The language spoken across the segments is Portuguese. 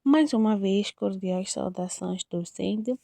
Mais uma vez, cordiais saudações, docente.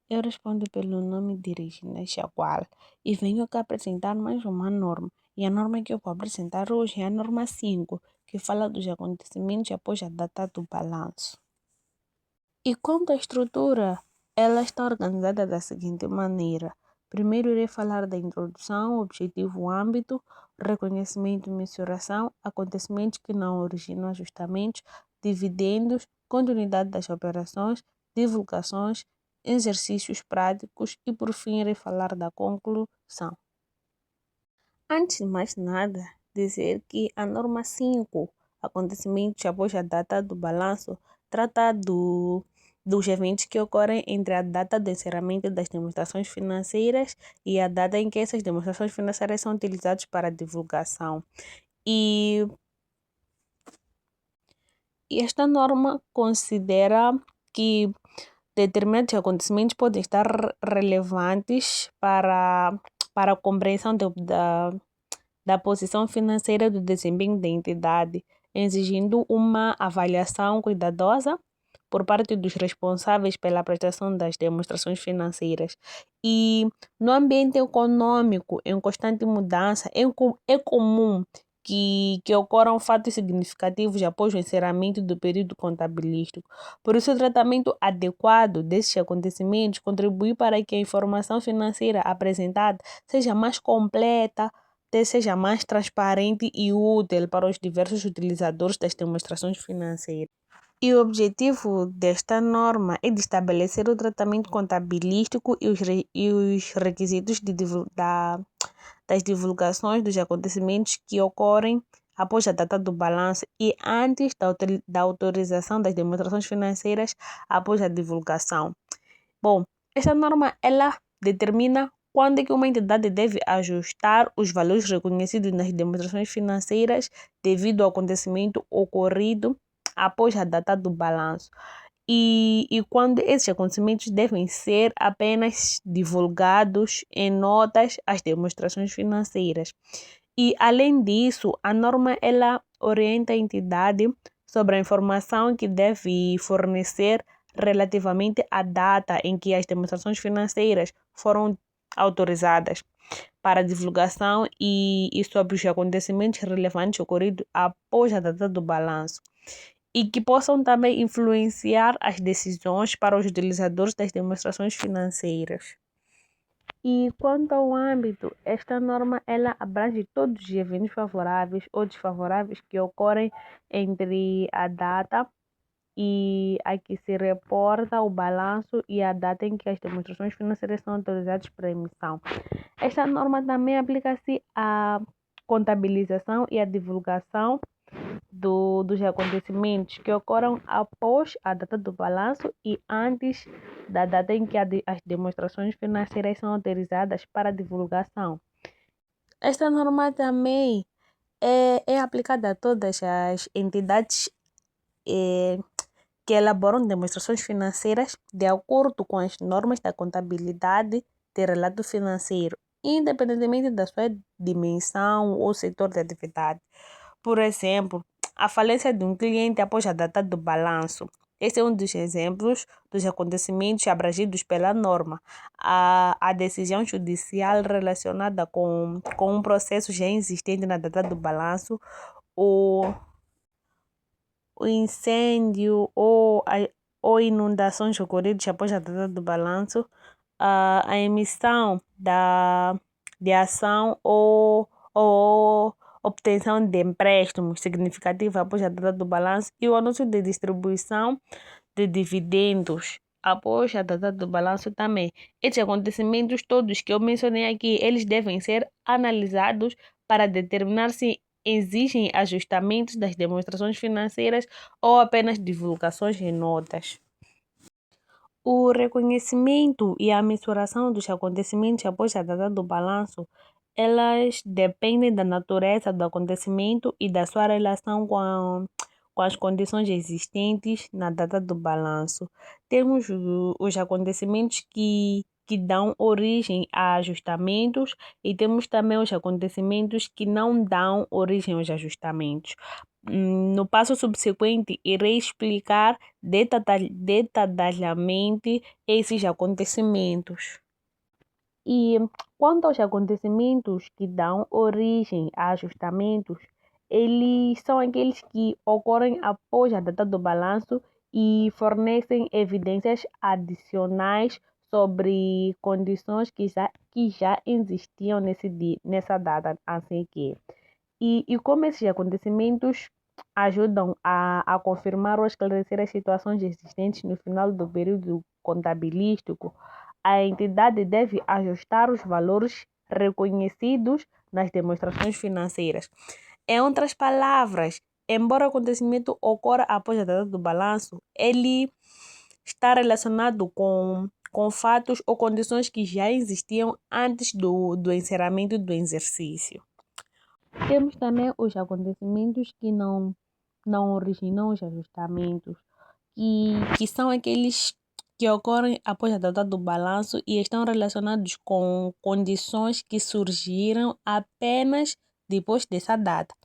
Eu respondo pelo nome de Regina Chagual e venho aqui apresentar mais uma norma. E a norma que eu vou apresentar hoje é a norma 5, que fala dos acontecimentos após a data do balanço. E quanto à estrutura, ela está organizada da seguinte maneira. Primeiro irei falar da introdução, objetivo, âmbito, reconhecimento e mensuração, acontecimentos que não originam ajustamentos, dividendos, continuidade das operações, divulgações, exercícios práticos e por fim irei falar da conclusão. Antes de mais nada, dizer que a norma 5, acontecimentos após a data do balanço, trata dos eventos que ocorrem entre a data do encerramento das demonstrações financeiras e a data em que essas demonstrações financeiras são utilizadas para a divulgação. E esta norma considera que determinados acontecimentos podem estar relevantes para a compreensão da posição financeira do desempenho da entidade, exigindo uma avaliação cuidadosa por parte dos responsáveis pela prestação das demonstrações financeiras. E no ambiente econômico em constante mudança, é comum que ocorram fatos significativos após o encerramento do período contabilístico. Por isso, o tratamento adequado desses acontecimentos contribui para que a informação financeira apresentada seja mais completa, seja mais transparente e útil para os diversos utilizadores das demonstrações financeiras. E o objetivo desta norma é de estabelecer o tratamento contabilístico e os requisitos das divulgações dos acontecimentos que ocorrem após a data do balanço e antes da autorização das demonstrações financeiras após a divulgação. Bom, esta norma ela determina quando é que uma entidade deve ajustar os valores reconhecidos nas demonstrações financeiras devido ao acontecimento ocorrido após a data do balanço. E quando esses acontecimentos devem ser apenas divulgados em notas às demonstrações financeiras. E, além disso, a norma ela orienta a entidade sobre a informação que deve fornecer relativamente à data em que as demonstrações financeiras foram autorizadas para divulgação e sobre os acontecimentos relevantes ocorridos após a data do balanço e que possam também influenciar as decisões para os utilizadores das demonstrações financeiras. E quanto ao âmbito, esta norma ela abrange todos os eventos favoráveis ou desfavoráveis que ocorrem entre a data e a que se reporta o balanço e a data em que as demonstrações financeiras são autorizadas para emissão. Esta norma também aplica-se à contabilização e à divulgação dos acontecimentos que ocorram após a data do balanço e antes da data em que as demonstrações financeiras são autorizadas para divulgação. Esta norma também é aplicada a todas as entidades que elaboram demonstrações financeiras de acordo com as normas da contabilidade de relato financeiro, independentemente da sua dimensão ou setor de atividade. Por exemplo, a falência de um cliente após a data do balanço. Esse é um dos exemplos dos acontecimentos abrangidos pela norma. A decisão judicial relacionada com um processo já existente na data do balanço, o incêndio ou inundações ocorridas após a data do balanço, a emissão de ação ou obtenção de empréstimos significativos após a data do balanço e o anúncio de distribuição de dividendos após a data do balanço também. Estes acontecimentos todos que eu mencionei aqui, eles devem ser analisados para determinar se exigem ajustamentos das demonstrações financeiras ou apenas divulgações em notas. O reconhecimento e a mensuração dos acontecimentos após a data do balanço, elas dependem da natureza do acontecimento e da sua relação com as condições existentes na data do balanço. Temos os acontecimentos que que dão origem a ajustamentos e temos também os acontecimentos que não dão origem aos ajustamentos. No passo subsequente, irei explicar detalhadamente esses acontecimentos. E quanto aos acontecimentos que dão origem a ajustamentos, eles são aqueles que ocorrem após a data do balanço e fornecem evidências adicionais sobre condições que já existiam nessa data, assim que. E como esses acontecimentos ajudam a confirmar ou esclarecer as situações existentes no final do período contabilístico, a entidade deve ajustar os valores reconhecidos nas demonstrações financeiras. Em outras palavras, embora o acontecimento ocorra após a data do balanço, ele está relacionado com fatos ou condições que já existiam antes do encerramento do exercício. Temos também os acontecimentos que não originam os ajustamentos, que são aqueles que ocorrem após a data do balanço e estão relacionados com condições que surgiram apenas depois dessa data.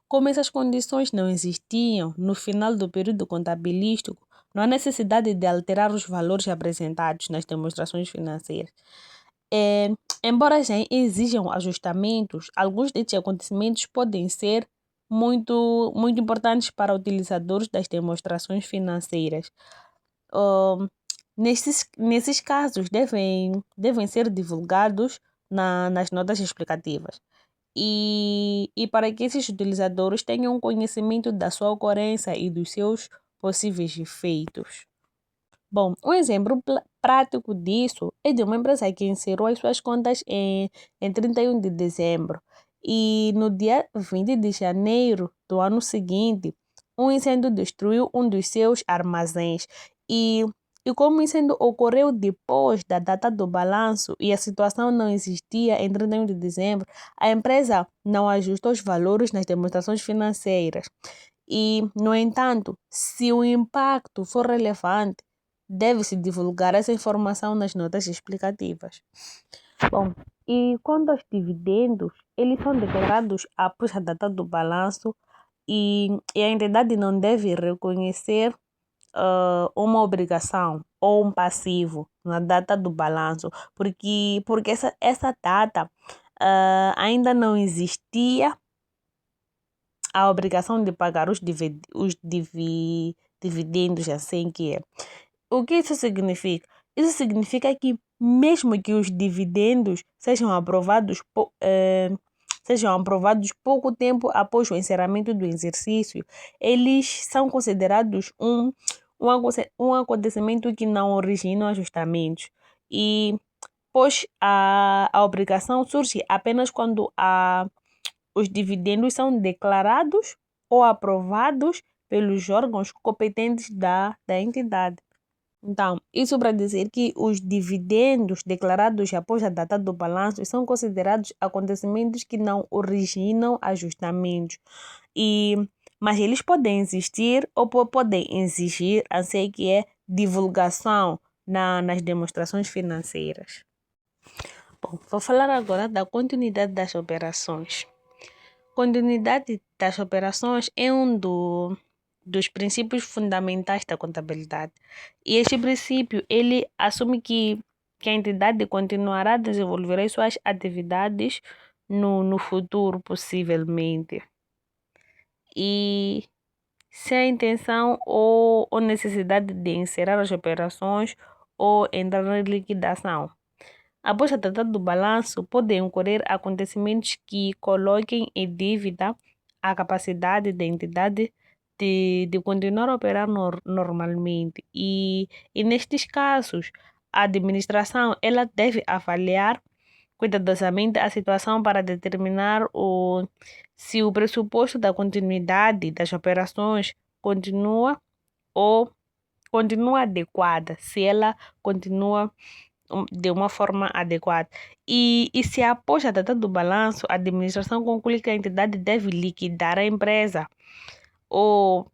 Como essas condições não existiam no final do período contabilístico, não há necessidade de alterar os valores apresentados nas demonstrações financeiras. Embora já exijam ajustamentos, alguns destes acontecimentos podem ser muito importantes para utilizadores das demonstrações financeiras. Nesses casos, devem ser divulgados nas notas explicativas. E para que esses utilizadores tenham conhecimento da sua ocorrência e dos seus possíveis efeitos. Bom, um exemplo prático disso é de uma empresa que encerrou as suas contas em 31 de dezembro e no dia 20 de janeiro do ano seguinte, um incêndio destruiu um dos seus armazéns e como o incêndio ocorreu depois da data do balanço e a situação não existia em 31 de dezembro, a empresa não ajustou os valores nas demonstrações financeiras. E, no entanto, se o impacto for relevante, deve-se divulgar essa informação nas notas explicativas. Bom, e quanto aos dividendos, eles são declarados após a data do balanço e a entidade não deve reconhecer uma obrigação ou um passivo na data do balanço, porque essa data ainda não existia a obrigação de pagar os dividendos, assim que é. O que isso significa? Isso significa que mesmo que os dividendos sejam aprovados pouco tempo após o encerramento do exercício, eles são considerados um acontecimento que não origina ajustamentos. E pois a obrigação surge apenas quando os dividendos são declarados ou aprovados pelos órgãos competentes da entidade. Então, isso para dizer que os dividendos declarados após a data do balanço são considerados acontecimentos que não originam ajustamentos. Mas eles podem existir ou podem exigir, assim que é divulgação nas demonstrações financeiras. Bom, vou falar agora da continuidade das operações. Continuidade das operações é um dos princípios fundamentais da contabilidade. E este princípio, ele assume que a entidade continuará a desenvolver as suas atividades no futuro, possivelmente. E sem a intenção ou necessidade de encerrar as operações ou entrar em liquidação. Após a data do balanço, podem ocorrer acontecimentos que coloquem em dívida a capacidade da entidade de continuar a operar normalmente. E nestes casos, a administração ela deve avaliar cuidadosamente a situação para determinar se o pressuposto da continuidade das operações continua adequada, se ela continua de uma forma adequada. E se após a data do balanço, a administração conclui que a entidade deve liquidar a empresa ou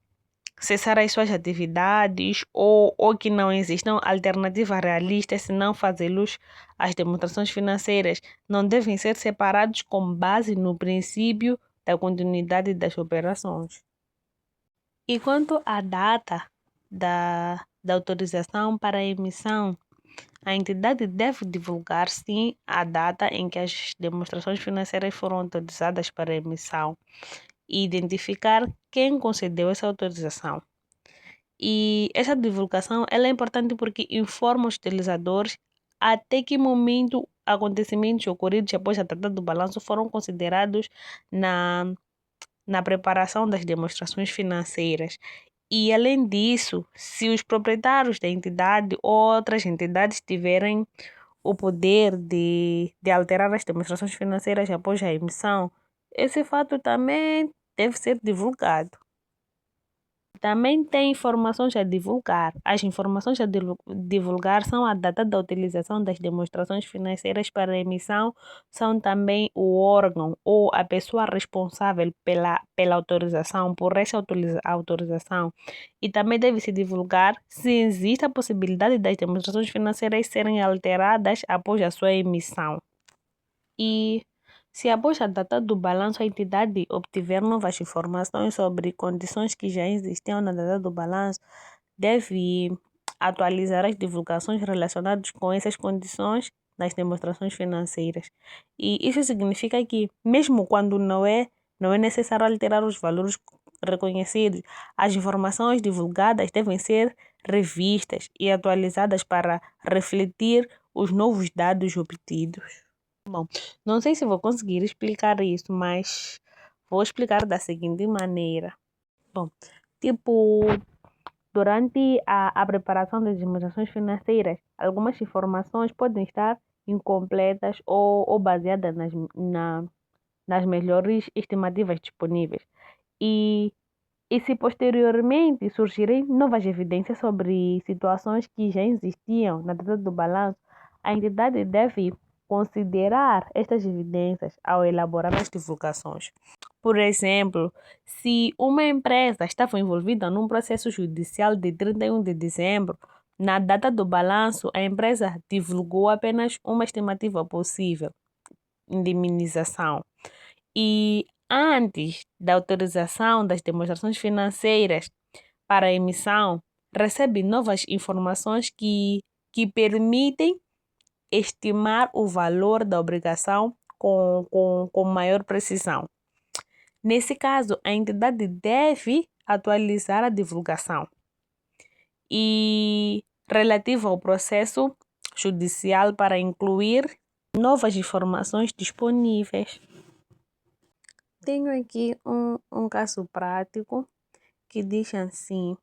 cessar as suas atividades ou que não existam alternativas realistas senão fazê-los. As demonstrações financeiras não devem ser separados com base no princípio da continuidade das operações. E quanto à data da autorização para a emissão, a entidade deve divulgar, sim, a data em que as demonstrações financeiras foram autorizadas para emissão e identificar quem concedeu essa autorização. E essa divulgação ela é importante porque informa os utilizadores até que momento acontecimentos ocorridos após a data do balanço foram considerados na preparação das demonstrações financeiras. E, além disso, se os proprietários da entidade ou outras entidades tiverem o poder de alterar as demonstrações financeiras após a emissão, esse fato também deve ser divulgado. Também tem informações a divulgar. As informações a divulgar são a data da utilização das demonstrações financeiras para emissão, são também o órgão ou a pessoa responsável pela autorização, por essa autorização. E também deve-se divulgar se existe a possibilidade das demonstrações financeiras serem alteradas após a sua emissão. E se após a data do balanço a entidade obtiver novas informações sobre condições que já existiam na data do balanço, deve atualizar as divulgações relacionadas com essas condições nas demonstrações financeiras. E isso significa que, mesmo quando não é necessário alterar os valores reconhecidos, as informações divulgadas devem ser revistas e atualizadas para refletir os novos dados obtidos. Bom, não sei se vou conseguir explicar isso, mas vou explicar da seguinte maneira. Bom, tipo, durante a preparação das demonstrações financeiras, algumas informações podem estar incompletas ou baseadas nas melhores estimativas disponíveis. E se posteriormente surgirem novas evidências sobre situações que já existiam na data do balanço, a entidade deve considerar estas evidências ao elaborar as divulgações. Por exemplo, se uma empresa estava envolvida num processo judicial de 31 de dezembro, na data do balanço, a empresa divulgou apenas uma estimativa possível de indemnização. E antes da autorização das demonstrações financeiras para a emissão, recebe novas informações que permitem estimar o valor da obrigação com maior precisão. Nesse caso, a entidade deve atualizar a divulgação e relativa ao processo judicial para incluir novas informações disponíveis. Tenho aqui um caso prático que diz assim: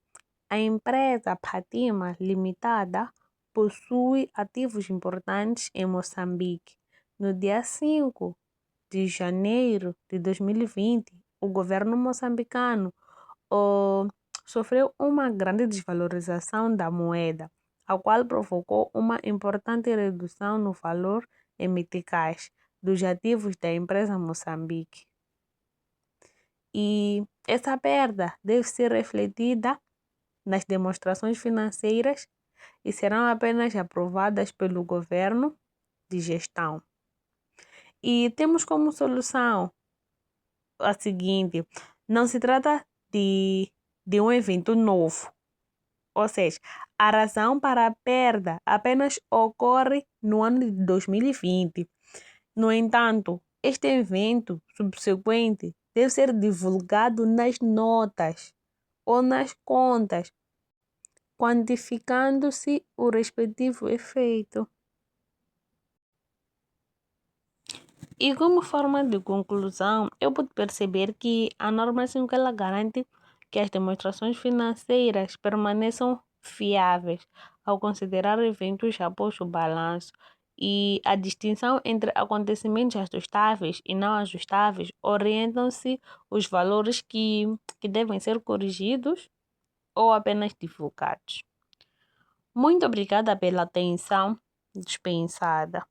a empresa Patima Limitada possui ativos importantes em Moçambique. No dia 5 de janeiro de 2020, o governo moçambicano sofreu uma grande desvalorização da moeda, a qual provocou uma importante redução no valor em meticais dos ativos da empresa Moçambique. E essa perda deve ser refletida nas demonstrações financeiras e serão apenas aprovadas pelo governo de gestão. E temos como solução a seguinte: não se trata de um evento novo, ou seja, a razão para a perda apenas ocorre no ano de 2020. No entanto, este evento subsequente deve ser divulgado nas notas ou nas contas, quantificando-se o respectivo efeito. E como forma de conclusão, eu pude perceber que a norma 5 ela garante que as demonstrações financeiras permaneçam fiáveis ao considerar eventos após o balanço, e a distinção entre acontecimentos ajustáveis e não ajustáveis orientam-se os valores que devem ser corrigidos ou apenas divulgados. Muito obrigada pela atenção dispensada.